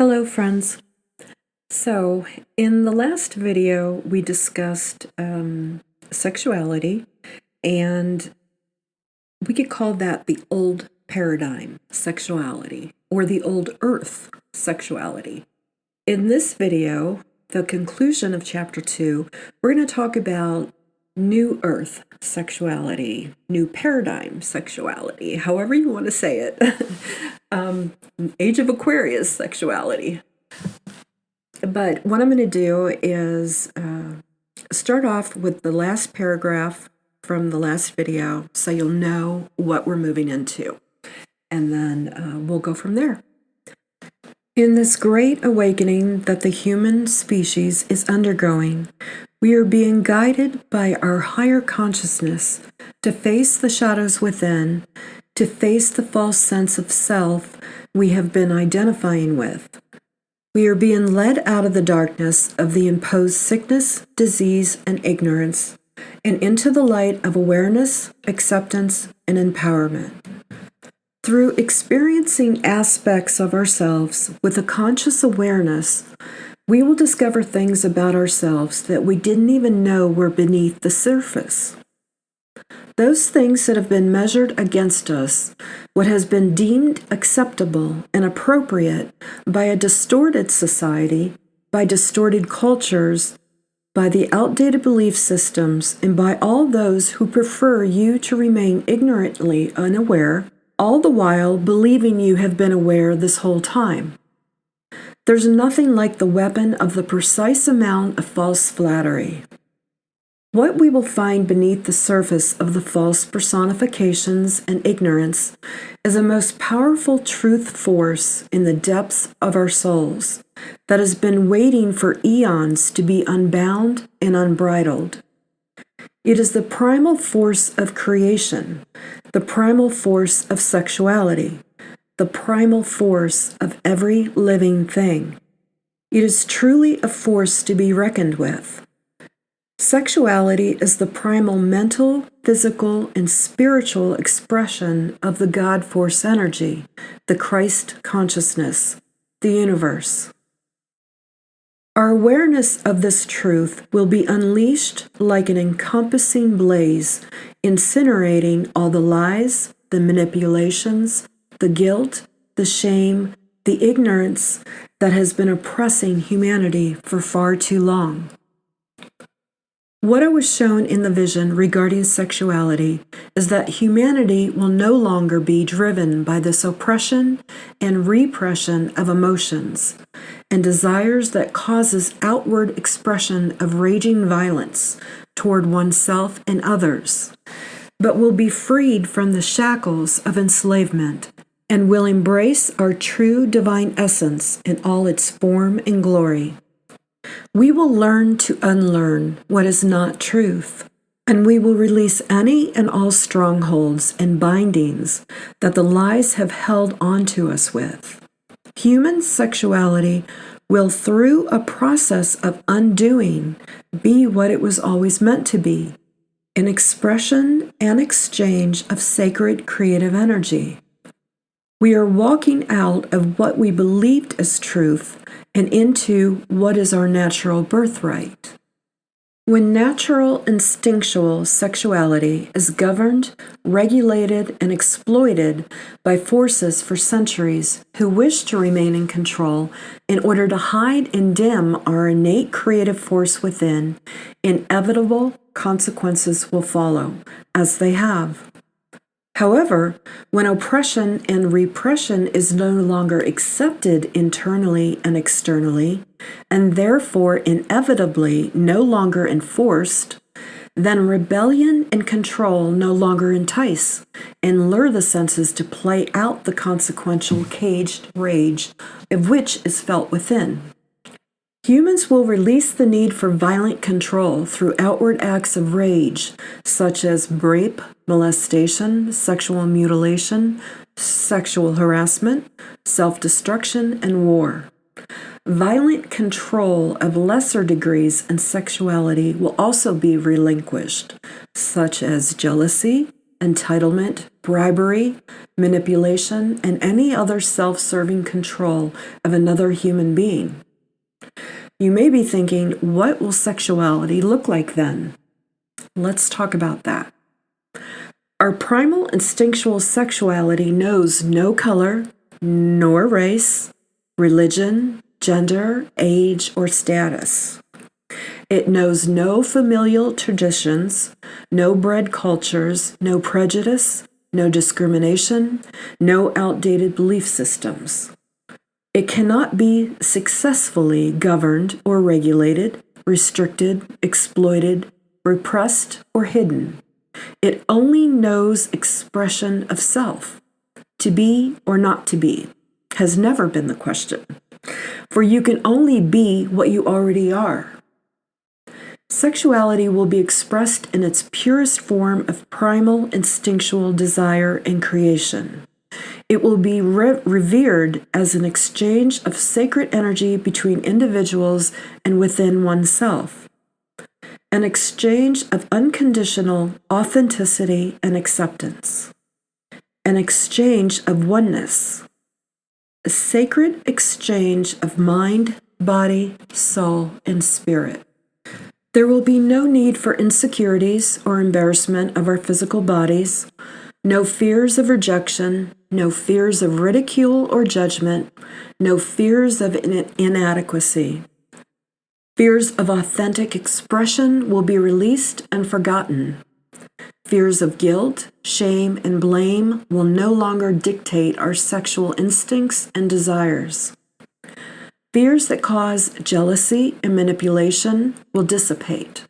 Hello, friends. So, in the last video, we discussed sexuality, and we could call that the old paradigm sexuality or the old earth sexuality. In this video, the conclusion of chapter 2, we're going to talk about new earth sexuality, new paradigm sexuality, however you want to say it. Age of Aquarius sexuality. But what I'm going to do is start off with the last paragraph from the last video so you'll know what we're moving into. And then we'll go from there. In this great awakening that the human species is undergoing, we are being guided by our higher consciousness to face the shadows within, to face the false sense of self we have been identifying with. We are being led out of the darkness of the imposed sickness, disease, and ignorance, and into the light of awareness, acceptance, and empowerment. Through experiencing aspects of ourselves with a conscious awareness, we will discover things about ourselves that we didn't even know were beneath the surface. Those things that have been measured against us, what has been deemed acceptable and appropriate by a distorted society, by distorted cultures, by the outdated belief systems, and by all those who prefer you to remain ignorantly unaware, all the while believing you have been aware this whole time. There's nothing like the weapon of the precise amount of false flattery. What we will find beneath the surface of the false personifications and ignorance is a most powerful truth force in the depths of our souls that has been waiting for eons to be unbound and unbridled. It is the primal force of creation, the primal force of sexuality, the primal force of every living thing. It is truly a force to be reckoned with. Sexuality is the primal mental, physical, and spiritual expression of the God Force energy, the Christ consciousness, the universe. Our awareness of this truth will be unleashed like an encompassing blaze, incinerating all the lies, the manipulations, the guilt, the shame, the ignorance that has been oppressing humanity for far too long. What I was shown in the vision regarding sexuality is that humanity will no longer be driven by this oppression and repression of emotions and desires that causes outward expression of raging violence toward oneself and others, but will be freed from the shackles of enslavement and will embrace our true divine essence in all its form and glory. We will learn to unlearn what is not truth, and we will release any and all strongholds and bindings that the lies have held onto us with. Human sexuality will, through a process of undoing, be what it was always meant to be, an expression and exchange of sacred creative energy. We are walking out of what we believed as truth and into what is our natural birthright. When natural instinctual sexuality is governed, regulated, and exploited by forces for centuries who wish to remain in control in order to hide and dim our innate creative force within, inevitable consequences will follow, as they have. However, when oppression and repression is no longer accepted internally and externally, and therefore inevitably no longer enforced, then rebellion and control no longer entice and lure the senses to play out the consequential caged rage of which is felt within. Humans will release the need for violent control through outward acts of rage, such as rape, molestation, sexual mutilation, sexual harassment, self-destruction, and war. Violent control of lesser degrees in sexuality will also be relinquished, such as jealousy, entitlement, bribery, manipulation, and any other self-serving control of another human being. You may be thinking, what will sexuality look like then? Let's talk about that. Our primal instinctual sexuality knows no color, nor race, religion, gender, age, or status. It knows no familial traditions, no bred cultures, no prejudice, no discrimination, no outdated belief systems. It cannot be successfully governed or regulated, restricted, exploited, repressed, or hidden. It only knows expression of self. To be or not to be has never been the question, for you can only be what you already are. Sexuality will be expressed in its purest form of primal instinctual desire and creation. It will be revered as an exchange of sacred energy between individuals and within oneself. An exchange of unconditional authenticity and acceptance. An exchange of oneness. A sacred exchange of mind, body, soul, and spirit. There will be no need for insecurities or embarrassment of our physical bodies, no fears of rejection, no fears of ridicule or judgment, no fears of inadequacy. Fears of authentic expression will be released and forgotten. Fears of guilt, shame, and blame will no longer dictate our sexual instincts and desires. Fears that cause jealousy and manipulation will dissipate.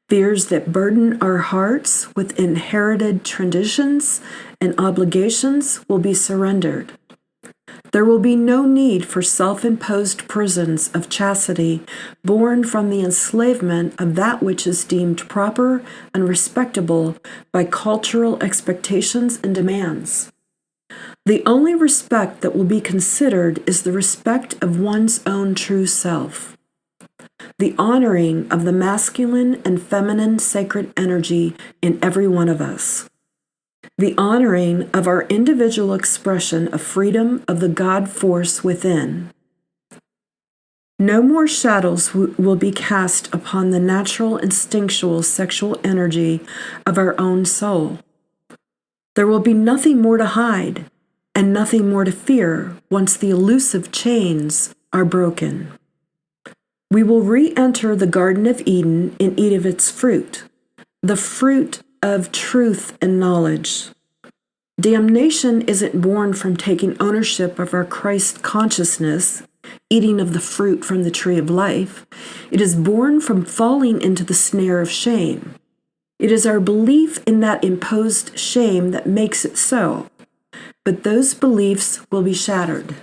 Fears that burden our hearts with inherited traditions and obligations will be surrendered. There will be no need for self-imposed prisons of chastity born from the enslavement of that which is deemed proper and respectable by cultural expectations and demands. The only respect that will be considered is the respect of one's own true self. The honoring of the masculine and feminine sacred energy in every one of us. The honoring of our individual expression of freedom of the God force within. No more shadows will be cast upon the natural instinctual sexual energy of our own soul. There will be nothing more to hide and nothing more to fear once the elusive chains are broken. We will re-enter the Garden of Eden and eat of its fruit, the fruit of truth and knowledge. Damnation isn't born from taking ownership of our Christ consciousness, eating of the fruit from the tree of life. It is born from falling into the snare of shame. It is our belief in that imposed shame that makes it so. But those beliefs will be shattered.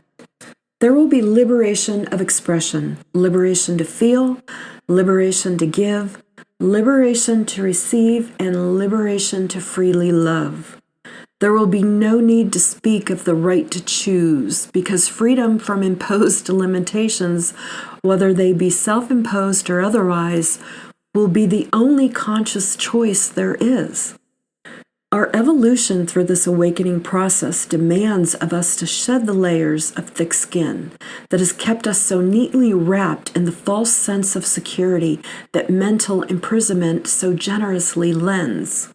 There will be liberation of expression, liberation to feel, liberation to give, liberation to receive, and liberation to freely love. There will be no need to speak of the right to choose, because freedom from imposed limitations, whether they be self-imposed or otherwise, will be the only conscious choice there is. Our evolution through this awakening process demands of us to shed the layers of thick skin that has kept us so neatly wrapped in the false sense of security that mental imprisonment so generously lends.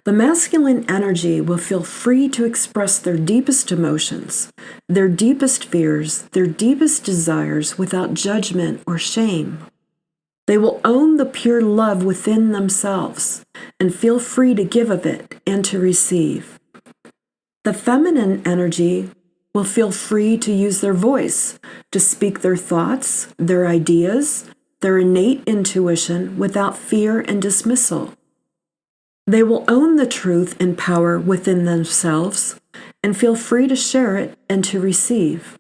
The masculine energy will feel free to express their deepest emotions, their deepest fears, their deepest desires without judgment or shame. They will own the pure love within themselves and feel free to give of it and to receive. The feminine energy will feel free to use their voice, to speak their thoughts, their ideas, their innate intuition without fear and dismissal. They will own the truth and power within themselves and feel free to share it and to receive.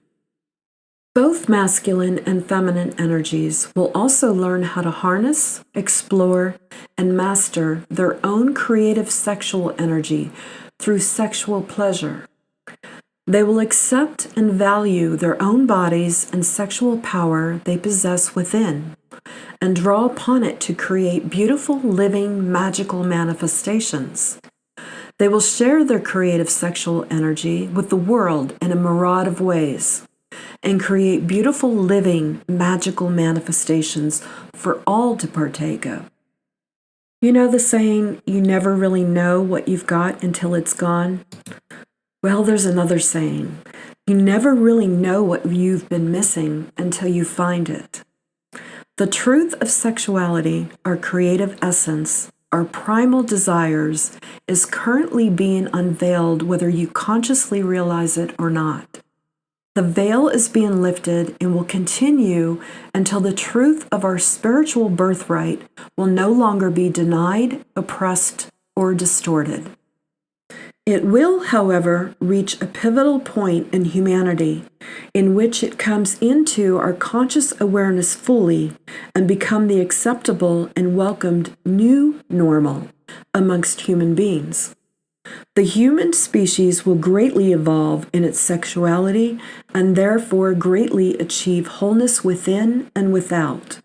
Both masculine and feminine energies will also learn how to harness, explore, and master their own creative sexual energy through sexual pleasure. They will accept and value their own bodies and sexual power they possess within, and draw upon it to create beautiful, living, magical manifestations. They will share their creative sexual energy with the world in a myriad of ways and create beautiful, living, magical manifestations for all to partake of. You know the saying, you never really know what you've got until it's gone? Well, there's another saying, you never really know what you've been missing until you find it. The truth of sexuality, our creative essence, our primal desires, is currently being unveiled whether you consciously realize it or not. The veil is being lifted and will continue until the truth of our spiritual birthright will no longer be denied, oppressed, or distorted. It will, however, reach a pivotal point in humanity in which it comes into our conscious awareness fully and become the acceptable and welcomed new normal amongst human beings. The human species will greatly evolve in its sexuality and therefore greatly achieve wholeness within and without.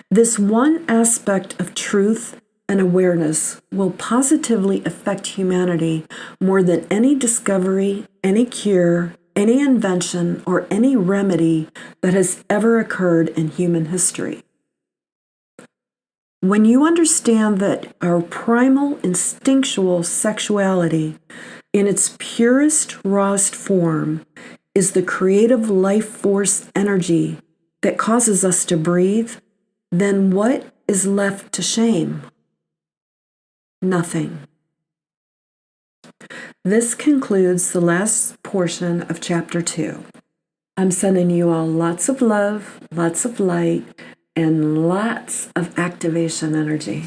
This one aspect of truth and awareness will positively affect humanity more than any discovery, any cure, any invention, or any remedy that has ever occurred in human history. When you understand that our primal instinctual sexuality, in its purest, rawest form, is the creative life force energy that causes us to breathe, then what is left to shame? Nothing. This concludes the last portion of Chapter 2. I'm sending you all lots of love, lots of light, and lots of activation energy.